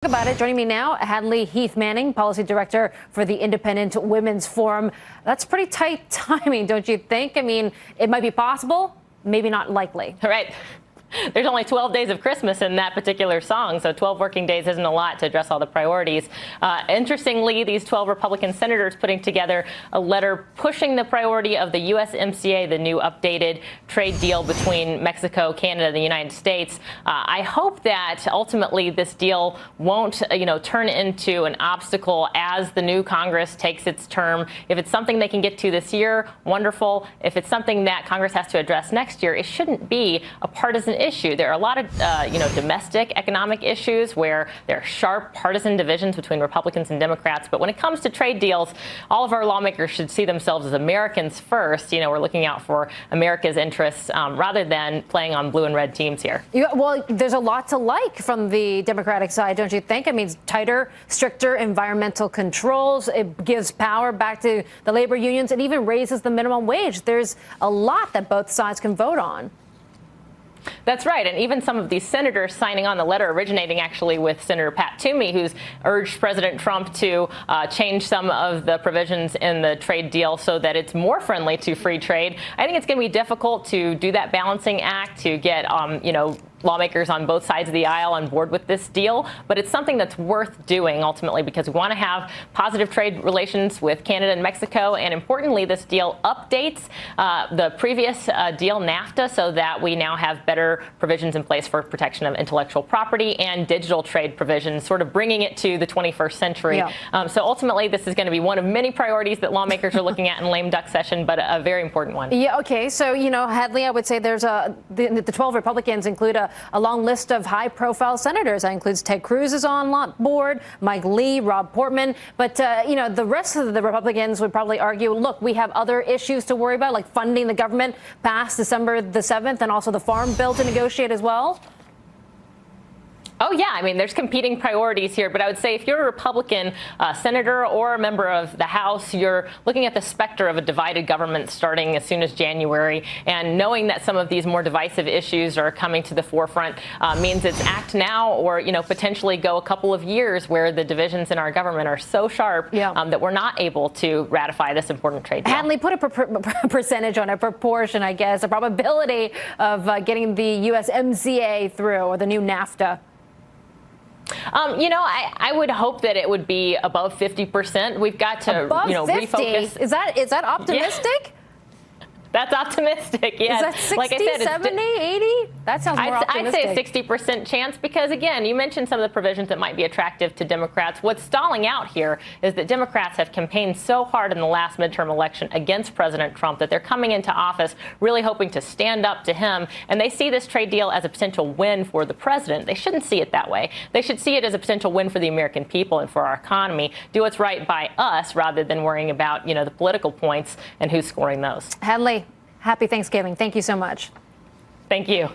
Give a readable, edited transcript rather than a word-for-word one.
About it. Joining me now, Hadley Heath Manning, Policy Director for the Independent Women's Forum. That's pretty tight timing, don't you think? I mean, it might be possible, maybe not likely. Right. There's only 12 days of Christmas in that particular song, so 12 working days isn't a lot to address all the priorities. Interestingly, these 12 Republican senators putting together a letter pushing the priority of the USMCA, the new updated trade deal between Mexico, Canada, and the United States. I hope that ultimately this deal won't, turn into an obstacle as the new Congress takes its term. If it's something they can get to this year, wonderful. If it's something that Congress has to address next year, it shouldn't be a partisan issue. There are a lot of, domestic economic issues where there are sharp partisan divisions between Republicans and Democrats. But when it comes to trade deals, all of our lawmakers should see themselves as Americans first. We're looking out for America's interests rather than playing on blue and red teams here. Well, there's a lot to like from the Democratic side, don't you think? I mean, tighter, stricter environmental controls. It gives power back to the labor unions. It even raises the minimum wage. There's a lot that both sides can vote on. That's right. And even some of these senators signing on the letter, originating actually with Senator Pat Toomey, who's urged President Trump to change some of the provisions in the trade deal so that it's more friendly to free trade. I think it's going to be difficult to do that balancing act, to get, lawmakers on both sides of the aisle on board with this deal. But it's something that's worth doing ultimately because we want to have positive trade relations with Canada and Mexico. And importantly, this deal updates the previous deal, NAFTA, so that we now have better provisions in place for protection of intellectual property and digital trade provisions, sort of bringing it to the 21st century. Yeah. So ultimately, this is going to be one of many priorities that lawmakers are looking at in lame duck session, but a very important one. Yeah, OK. So, Hadley, I would say there's the 12 Republicans include a long list of high-profile senators. That includes Ted Cruz is on board, Mike Lee, Rob Portman. But, the rest of the Republicans would probably argue, look, we have other issues to worry about, like funding the government past December the 7th and also the farm bill to negotiate as well. Oh, yeah. I mean, there's competing priorities here. But I would say if you're a Republican senator or a member of the House, you're looking at the specter of a divided government starting as soon as January. And knowing that some of these more divisive issues are coming to the forefront means it's act now or, potentially go a couple of years where the divisions in our government are so sharp that we're not able to ratify this important trade deal. Hadley, put a percentage on a proportion, I guess, a probability of getting the USMCA through or the new NAFTA. I would hope that it would be above 50%. We've got to, above 50? refocus. Is that optimistic? Yeah. That's optimistic, yes. Is that 60, like I said, 70, 80? That sounds more optimistic. I'd say a 60% chance because, again, you mentioned some of the provisions that might be attractive to Democrats. What's stalling out here is that Democrats have campaigned so hard in the last midterm election against President Trump that they're coming into office really hoping to stand up to him. And they see this trade deal as a potential win for the president. They shouldn't see it that way. They should see it as a potential win for the American people and for our economy. Do what's right by us rather than worrying about, the political points and who's scoring those. Hadley, happy Thanksgiving. Thank you so much. Thank you.